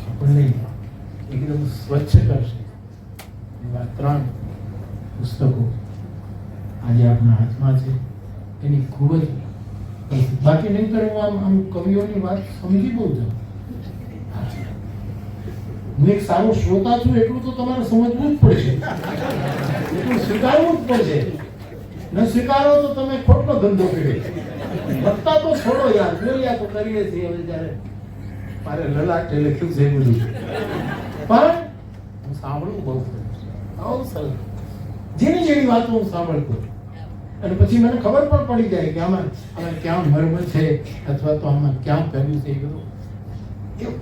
આપણને એકદમ સ્વચ્છ કરશે. એવા 3 પુસ્તકો આજે આપણા હાથમાં છે. એની ખૂબ જ બાકી નહીં કરે આમ કવિઓની વાત સમજી બહુ જાઉં. હું એક સારો શ્રોતા છું એટલું તો તમારે સમજવું જ પડશે, એટલું સ્વીકારવું જ પડશે. ન સ્વીકારો તો તમે ખોટો ધંધો કર્યો. વક્તા તો છોડો યાર, બોલ્યા તો કરીએ છીએ. હવે જ્યારે મારે લલાટે લખ્યું છે એ બધું, પણ હું સાંભળું બહુ સરસ. જેની જેની વાતો હું સાંભળતો અને પછી મને ખબર પણ પડી જાય કે આમાં ક્યાં મર્મ છે અથવા તો આમાં ક્યાં કર્યું છે. એ બધું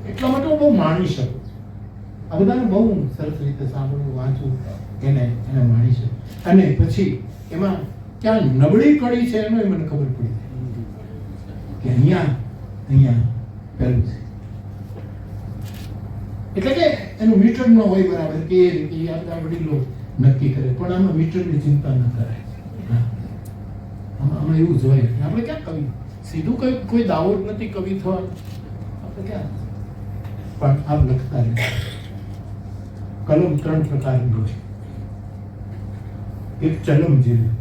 એટલા માટે હું બહુ માણી શકું. આ બધાને બહુ સરસ રીતે સાંભળવું, વાંચવું, એને માણી શકું. અને પછી એમાં ક્યાં નબળી કડી છે એનો મને ખબર પડી જાય કે અહીંયા પેલું છે. એટલે કે એનું મીટર ન હોય બરાબર કે એ રીતે આપણા વડીલો નક્કી કરે, પણ આમાં મીટરની ચિંતા ન કરાય. આમાં એવું જોઈએ. આપણે ક્યાં કવિ સીધું કોઈ દાવો જ નથી કવિ થવાનો. આપણે ક્યાં પણ આપ લખતા રહે. કલમ 3 પ્રકારની હોય. એક ચલમ જેવી.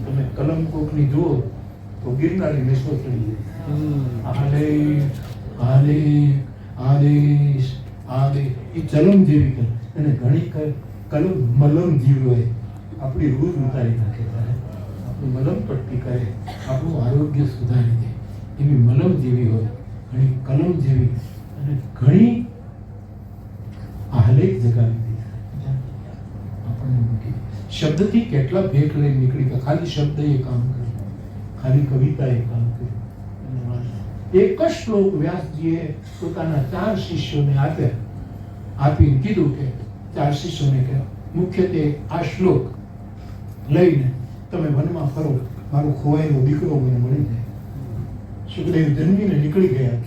તમે કલમ કોકની જુઓ તો ગિરનારી મેસો ચડી જાય. આદેશ એ ચલમ જેવી કરે. અને ઘણી કલમ મલમ જેવી હોય. આપણી રૂહ ઉતારી નાખે, આપણું મલમ પટ્ટી કરે, આપણું આરોગ્ય સુધારી દે. એવી મલમ જેવી હોય, ઘણી કલમ જેવી, અને ઘણી આહલેખ જગાવી દે. આપણને મૂકી શબ્દથી કેટલા ભેખ લઈ નીકળી ગયા. ખાલી શબ્દ એ કામ કર્યું, ખાલી કવિતા એ કામ કર્યું. એક જ શ્લોક વ્યાસજીએ પોતાના 4 શિષ્યોને આપીને કીધું કે 4 શિષ્યોને કે મુખ્યત્વે આ શ્લોક લઈને તમે વનમાં ફરો, મારો ખોવાયેલો દીકરો મને મળી જાય. સુખદેવ જન્મીને નીકળી ગયા.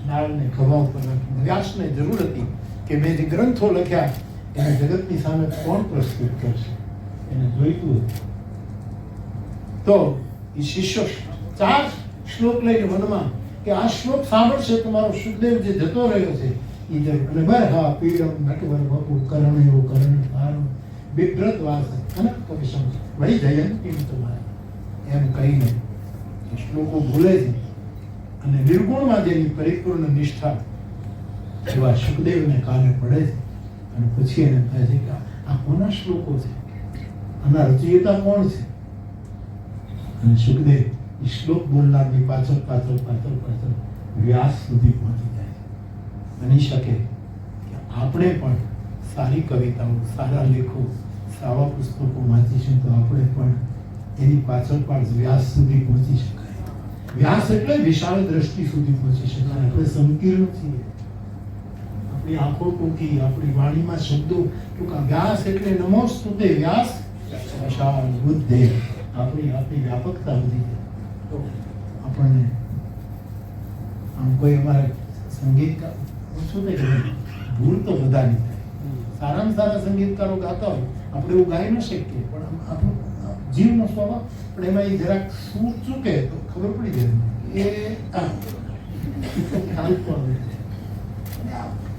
નાળને ખભા ઉપર રાખીને વ્યાસને જરૂર હતી કે મેં જે ગ્રંથો લખ્યા એને જગતની સામે કોણ પ્રસ્તુત કરશે, એને જોઈતું હતું. તો એ શિષ્યો 4 શ્લોક લઈને વનમાં કે આ શ્લોક સાંભળશે તો મારો સુખદેવ જે જતો રહ્યો છે એ જરૂર. અને બરહા પીડમ નટવર વપુ કરણયો કરણ તારો બિભ્રત વાસ અને કવિ સમજ વહી જયંતી તમારે એમ કહીને શ્લોકો ભૂલે છે. અને નિર્ગુણમાં જેની પરિપૂર્ણ નિષ્ઠા એવા સુખદેવને કાને પડે છે. અને પછી એને કહે છે કે આ કોના શ્લોકો છે, આના રચયિતા કોણ છે? અને સુખદેવ એ શ્લોક બોલનારની પાછળ વ્યાસ સુધી પહોંચી જાય છે. બની શકે કે આપણે પણ સારી કવિતાઓ, સારા લેખો, સારા પુસ્તકો વાંચીશું તો આપણે પણ એની પાછળ વ્યાસ સુધી પહોંચી શકાય. વ્યાસ એટલે વિશાળ દ્રષ્ટિ સુધી પહોંચી શકાય. આપણે સંકીર્ણ છીએ, આપણી આંખો ટૂંકી, આપણી વાણીમાં શબ્દો ટૂંકા. વ્યાસ એટલે નમોસ્તુતે વ્યાસ વિશાળ બુદ્ધે. આપણી વ્યાપકતા વધી જાય. તો આપણને આમ કોઈ અમારે સંગીતકાર શું થાય કે ભૂલ તો બધાની થાય. સારામાં સારા સંગીતકારો ગાતા હોય, આપણે એવું ગાઈ ન શકીએ, પણ આપણો જીવનો સ્વભાવ. પણ એમાં એ જરાક સૂર ચૂકે તો ખબર પડી જાય એ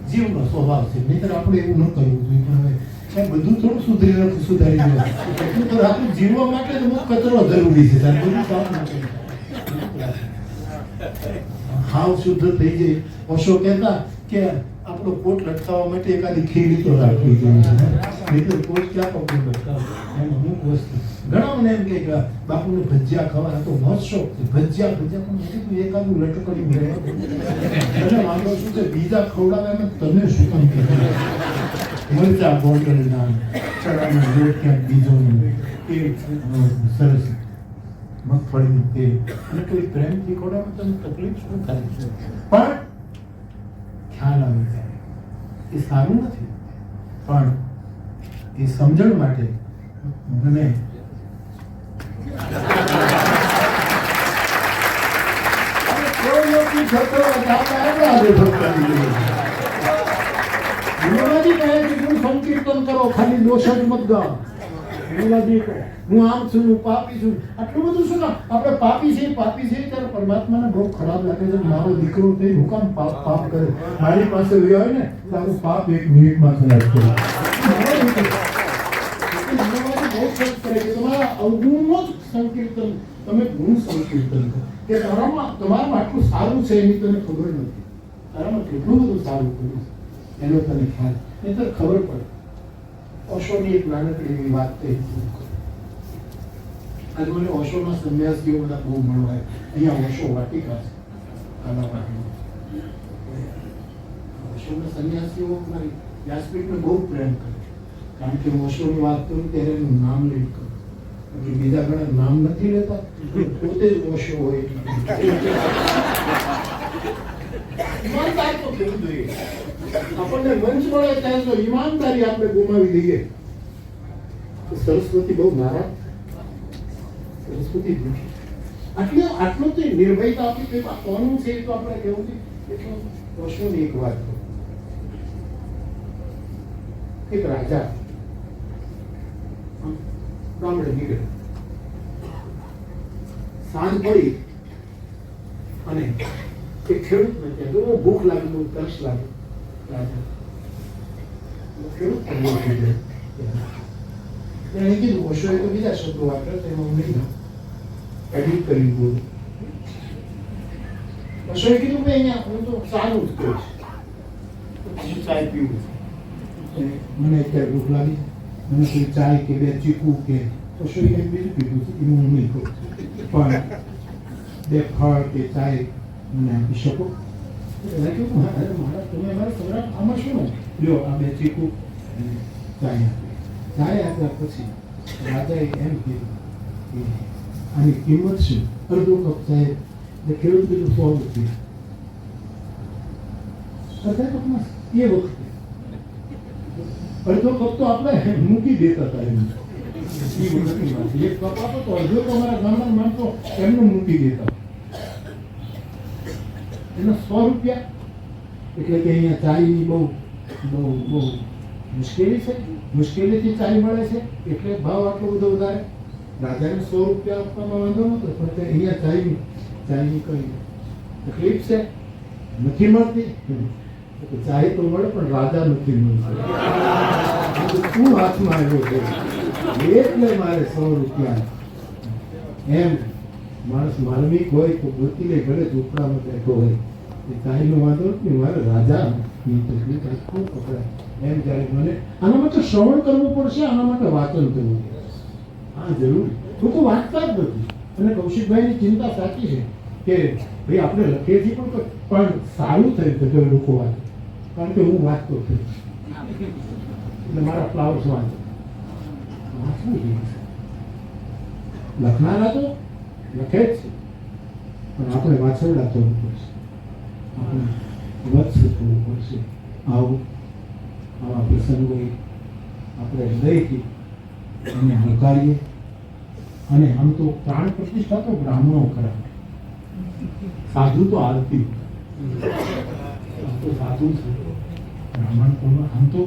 જીવનો સ્વભાવ છે. નહીતર આપણે એવું ન કરવું જોઈએ. પણ હવે બધું થોડું સુધારી જાય. એટલું તો આપણું જીવવા માટે તો બહુ કચરો જરૂરી છે. બધું કામ નથી. હાવ શુદ્ધ થઈ જાય. ઓશો કહેતા કે આપણો કોટ લટકાવવા માટે એકાદી ખીલી તો રાખવી જોઈએ. નહીતર કોટ ક્યાં પકડી લટકાવે? એમ અમુક વસ્તુ ઘણા મને એમ કે બાપુને ભજીયા ખાવા તો બહુ શોખ છે. ભજીયા પણ મેં એકાદું લટકડી મળે. એટલે મારો શું છે, બીજા ખવડાવે એમ તને શું કામ કે મરચા બોટલના ચણાના લોટ ક્યાંક બીજો સરસ મગફળીનું તેલ અને કોઈ પ્રેમથી ખવડાવે તમને તકલીફ શું થાય? પણ ખ્યાલ આવે ત્યારે એ સારું નથી. પણ એ સમજણ માટે મને સંકીર્તન કરો, ખાલી દોષ જ મત ગાઓ. એનાથી હું આમ છું, હું પાપી છું, આટલું બધું શું કામ? આપણે પાપી છે ત્યારે પરમાત્માને બહુ ખરાબ લાગે છે. મારો દીકરો થઈ હું કામ પાપ કરે? મારી પાસે હોય ને તો આનું પાપ 1 મિનિટમાં ખરાબ કરે. બહુ ખર્ચ કરે કે તમારા અવગુણનો જ સંકીર્તન, તમે ગુણ સંકીર્તન કરો કે તમારામાં આટલું સારું છે એની તને ખબર નથી, તારામાં કેટલું બધું સારું કર્યું છે એનો તને ખ્યાલ નહીં તો ખબર પડે. ઓશોની એક નાનકડી એવી વાત થઈ. આજે મને ઓશોના સંન્યાસીઓ બધા બહુ મળવાય. અહીંયા ઓશો વાટિકા છે, કાલાવાડીમાં. ઓશોના સંન્યાસીઓ મારી વ્યાસપીઠને બહુ પ્રેમ કરે, કારણ કે હું ઓશોની વાત કરું ત્યારે એનું નામ લઈ કરું. બાકી બીજા ઘણા નામ નથી લેતા, પોતે જ ઓશો હોય. ઈમાનદાર તો કેવું જોઈએ? આપણને મંચ મળે ત્યારે જો ઈમાનદારી આપણે ગુમાવી દઈએ તો સરસ્વતી બહુ નારાજ. સરસ્વતી આટલું તો નિર્ભયતા આપી કે કોનું છે તો આપણે કેવું છે. એટલે ઓશોની એક વાત કહું. એક રાજા ગામડે નીકળે, સાંજ પડી અને એક ખેડૂતને ત્યાં બહુ ભૂખ લાગી, બહુ તરસ લાગી. રાજા ખેડૂત એને કીધું, ઓશોએ તો બીજા શબ્દો વાપર્યા, તેમાં હું નહીં એડિટ કરી બોલું. ઓશોએ કીધું કે અહીંયા હું તો સારું જ કહીશ, ચાય પીવું છે, મને અત્યારે ભૂખ લાગી, મને કોઈ ચાય કે 2 ચીકુ કે ઓશોએ કંઈક બીજું કીધું છે, એનું હું નહીં કહું, પણ 2 ફળ કે ચાય મને આપી શકો? આમાં શું લ્યો, આ 2 ચીકુ ચાય આપી. ચાય આપ્યા પછી રાજાએ એમ કીધું આની કિંમત શું? અડધો કપ ચાય. ખેડૂત કીધું 100 રૂપિયા. અડધા કપમાં એ વખતે અડધો કપ તો આપણે મૂકી દેતા હતા. એમ એક કપ આપો તો અડધો તો અમારા ગામના માણસો એમને મૂકી દેતા. એના 100 રૂપિયા. એટલે કે અહીંયા ચાયની બહુ બહુ બહુ મુશ્કેલી છે, મુશ્કેલીથી ચાય મળે છે એટલે ભાવ આટલો બધો વધારે. રાજાને 100 રૂપિયા આપવામાં વાંધો નતો, પણ અહીંયા ચાયની કઈ તકલીફ છે, નથી મળતી. ચાય તો મળે પણ રાજા નથી મળતી. તું હાથમાં આવ્યો છે એટલે મારે 100 રૂપિયા. એમ માણસ માર્મિક હોય તો ગોતી લે, ઘરે ઝૂંપડામાં બેઠો હોય. ચાયનો વાંધો નથી, મારે રાજાની તકલીફ ખૂબ પકડાય. એમ ત્યારે મને આના માટે શ્રવણ કરવું પડશે, આના માટે વાંચન કરવું પડશે. હા જરૂરી. લોકો વાંચતા જ નથી. અને કૌશિકભાઈની ચિંતા સાચી છે કે ભાઈ આપણે લખીએ છીએ પણ સારું થયું તો જો લોકો વાંચે, કારણ કે હું વાંચતો થયો એટલે મારા ફ્લાવર્સ વાંચે. વાંચવું જોઈએ. લખનારા તો લખે જ છે, પણ આપણે વાંચવડા થવું પડશે, આપણે વત્સ થવું પડશે. આવા પ્રસંગોએ આપણે હૃદયથી એને હકારીએ. અને આમ તો પ્રાણ પ્રતિષ્ઠા તો બ્રાહ્મણો કરે, સાધુ તો આરતી. સાધુ છે બ્રાહ્મણ કોણ? આમ તો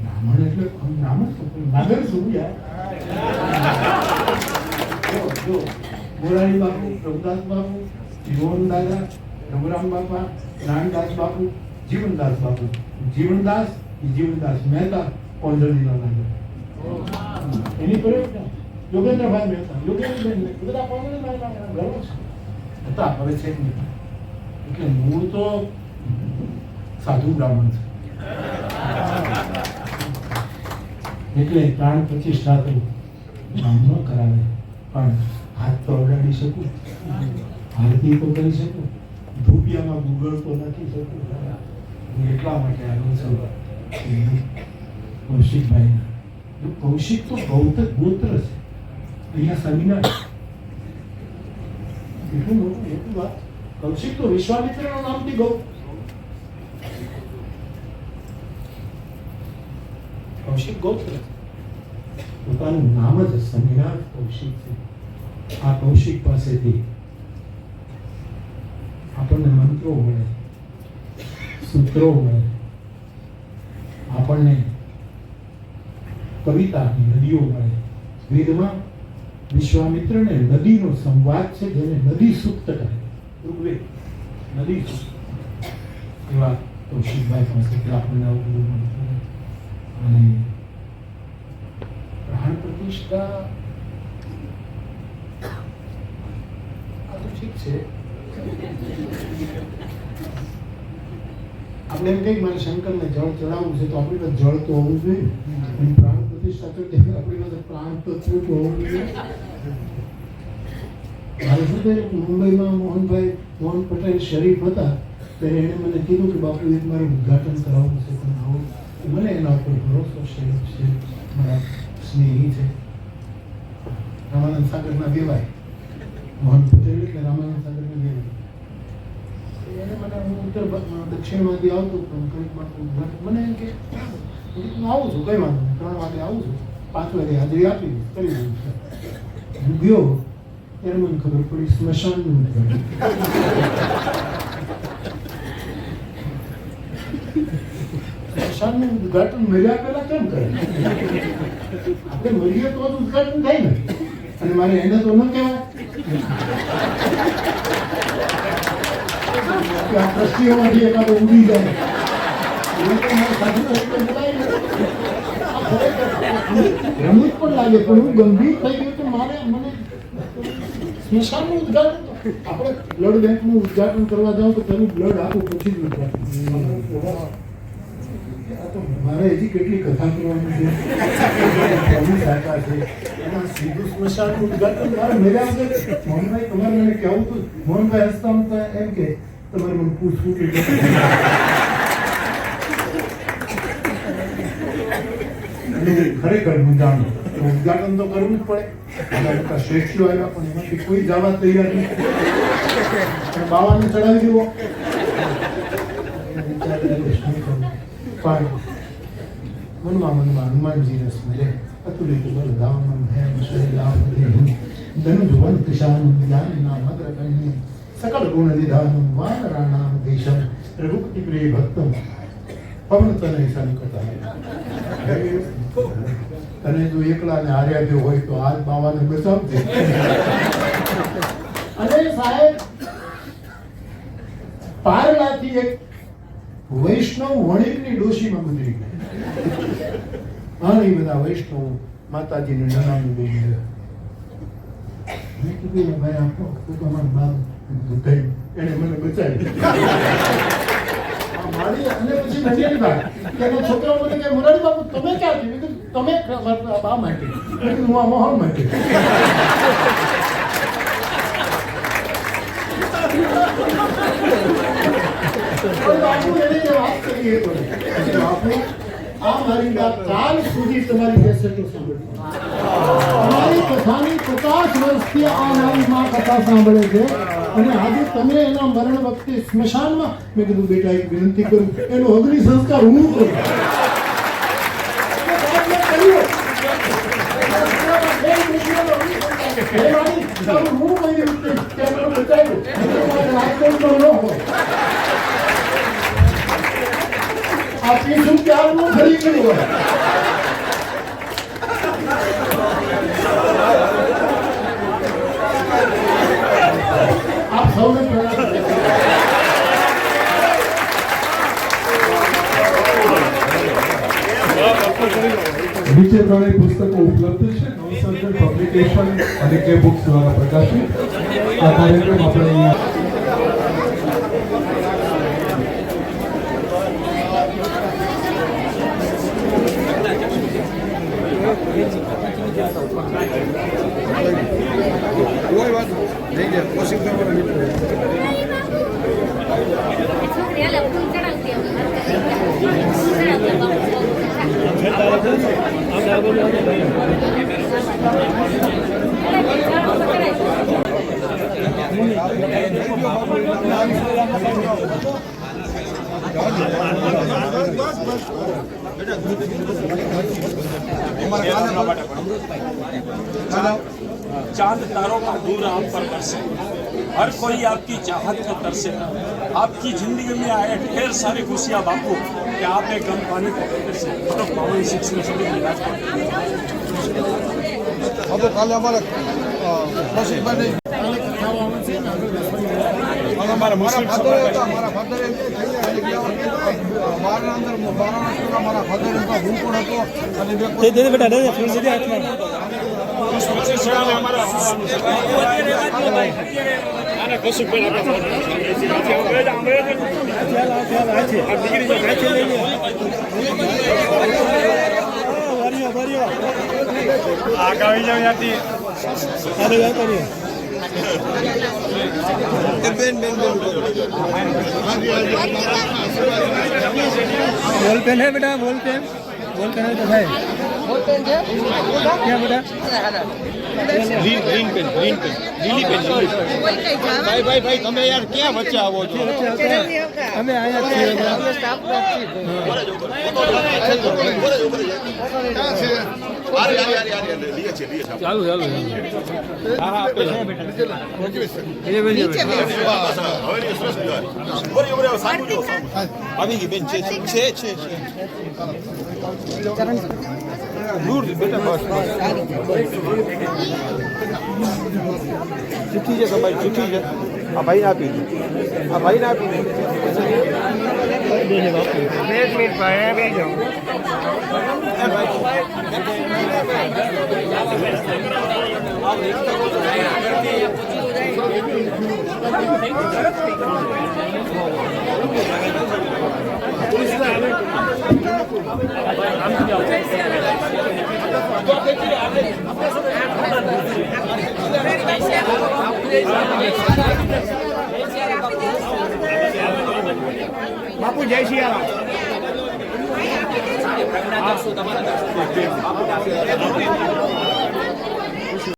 બ્રાહ્મણ એટલે બ્રાહ્મણ નાગર શું યાર. મોરારી બાપુ, પ્રભુદાસ બાપુ, જીવન દાદા, રઘુરામ બાપા, નાનદાસ બાપુ, જીવનદાસ બાપુ. જીવનદાસ મહેતા, કોંજળીના નાગર. એની પર યોગેન્દ્રભાઈ મહેતા, યોગેન્દ્રભાઈ બધા કોંજળીના ઘરો છે હતા, હવે છે નહીં. એટલે મૂળ તો સાધુ બ્રાહ્મણ છે. એટલે પ્રાણ પ્રતિષ્ઠા તો બ્રાહ્મણો કરાવે, પણ હાથ તો અડાડી શકું, આરતી તો કરી શકું, ધૂપિયામાં ગુગળ તો નાખી શકું. એટલા માટે આવ્યો છું કૌશિકભાઈના. કૌશિક તો ગૌતક ગોત્ર છે. અહીંયા સેમિનાર એટલું મોટું એટલું વાત. કૌશિક તો વિશ્વામિત્રના નામથી કૌશિક ગોત્ર, પોતાનું નામ જ સેમિનાર કૌશિક છે. આ કૌશિક પાસેથી આપણને મંત્રો મળે, સૂત્રો મળે, આપણને કવિતાની નદીઓ મળે. વેદમાં વિશ્વામિત્રને નદીનો સંવાદ છે, જેને નદી સૂક્ત કહે. ઋગ્વેદ નદી સૂક્ત. એવા કૌશિકભાઈ પાસેથી આપણને આવું બધું મળતું. અને પ્રાણ પ્રતિષ્ઠા આ તો ઠીક છે. આપણે એમ કહીએ મારે શંકરને જળ ચડાવવું છે, તો આપણી પાસે જળ તો હોવું જોઈએ. અને પ્રાણ પ્રતિષ્ઠા તો આપણી પાસે પ્રાણ તત્વ તો હોવું જોઈએ. મારે શું થયું, મુંબઈમાં મોહન પટેલ શરીફ હતા, ત્યારે એણે મને કીધું કે બાપુ એક મારું ઉદ્ઘાટન કરાવવું છે, પણ આવું મને એના ઉપર ભરોસો છે. મારા સ્નેહી છે, રામાનંદ સાગરના દેવાય. મોહન પટેલ એટલે રામાનંદ સાગરના દેવાય. એને મને હું દક્ષિણમાંથી આવતો હતો, કંઈક મને એમ કે હું આવું છું, કઈ વાંધો નહીં, 3 વાગે આવું છું, 5 વાગે હાજરી આપી કરી દઉં છું. હું ગયો ત્યારે મને ખબર પડી સ્મશાનનું ઉદ્ઘાટન. સ્મશાનનું ઉદ્ઘાટન મર્યા પહેલા કેમ કરે? આપણે મરીએ તો જ ઉદ્ઘાટન થાય ને. અને મારે એને તો ન કહેવાય કે આ ટ્રસ્ટીઓમાંથી એકાદો ઉડી જાય. રમૂજ પણ લાગે, પણ હું ગંભીર થઈ ગયું કે મને સ્મશાનનું ઉદ્ઘાટન. આપણે બ્લડ બેંકનું ઉદ્ઘાટન કરવા જાવ તો તેનું બ્લડ આપું પછી જ ઉદ્ઘાટન. મારે હજી કેટલી કથા કરવાની છે. એના સીધું સ્મશાનનું ઉદ્ઘાટન મારે મેળ્યા વગર. મોહનભાઈ તમારે મને કહેવું હતું. મોહનભાઈ હસતા હસતા એમ કે તમારે મને પૂછવું કે ખરેખર મૂંઝાણું. ઉદ્ઘાટન તો કરવું જ પડે. શ્રેષ્ઠીઓ આવ્યા પણ એમાંથી કોઈ જવા તૈયાર નહીં. બાવાને ચડાવી દેવો. પણ મનમાં હનુમાનજીને સ્મરે અતુલિત બલધામમ હેમ શૈલાવધિ ધનુર્વંત શાનમ જ્ઞાનનામ અગ્રગણ્ય સકલ ગુણ નિધાનમ વાનરાણામ દેશમ રઘુપતિ પ્રિય ભક્તમ પવન તનય સંકટા. તને જો એકલાને હાર્યા ગયો હોય તો આજ બાવાને બચાવજે. અને સાહેબ પારલાથી એક વૈષ્ણવ વણિકની ડોશીમાં ગુજરી ગઈ. હા, એ બધા વૈષ્ણવ માતાજીને નનામી બેસી ગયા. મેં કીધું ને ભાઈ આપો તું તો અમારા બાપ દુધાઈ, એને મને બચાવી. મારી અને પછી નડિયાની વાત કે એનો છોકરો મને કે મોરારી બાપુ તમે ક્યાંથી? મેં કીધું તમે બા માટે. મેં કીધું હું આ મોહન માટે. બાપુ એને જે વાત કરી એ બાપુ આ મારી વાત કાલ સુધી તમારી કેસેટો સાંભળજો. તમારી કથાની 50 વર્ષથી આ મારી માં કથા સાંભળે છે. અને આજે તમે એના મરણ વખતે સ્મશાનમાં, મેં કીધું બેટા એક વિનંતી કરું, એનો અગ્નિ સંસ્કાર હું કરું. આપની શું ક્યારનું ખરી કર્યું હોય. આપ સૌને નીચે 3 પુસ્તકો ઉપલબ્ધ છે. નવસર્જન પબ્લિકેશન અને કે બુક્સ દ્વારા પ્રકાશિત. આ કાર્યક્રમ આપણે અહીંયા કોઈ વાત નહીં જાય કોશિશ કરવાની चांद तारों का नूर आप पर बरसे, हर कोई आपकी चाहत में तरसे। आपकी जिंदगी में आए ढेर सारी खुशियाँ बापू कि आपने गम पाने को से तो 52 में सभी તો કાલે અમારે કૌશિકભાઈ મારા ફાધર હતા મારા ફાધરે બારના અંદર મારા ફાધર હતા હું પણ હતો અને बोल पेन है बेटा बोल पेन है तो भाई क्या बेटा ग्रीन पेन नीली पेन भाई તમે યાર ક્યાં વચ્ચે આવો છો અમે આયા છીએ ચાલુ હા આપે છે બેટા આવી ગઈ બેન છે દૂર બેટા બસ ચિઠ્ઠી છે તમારી ચિઠ્ઠી છે આ ભાઈને આપી દો એક મિનિટ ભાઈ બેજો બાપુ જય સિયારામ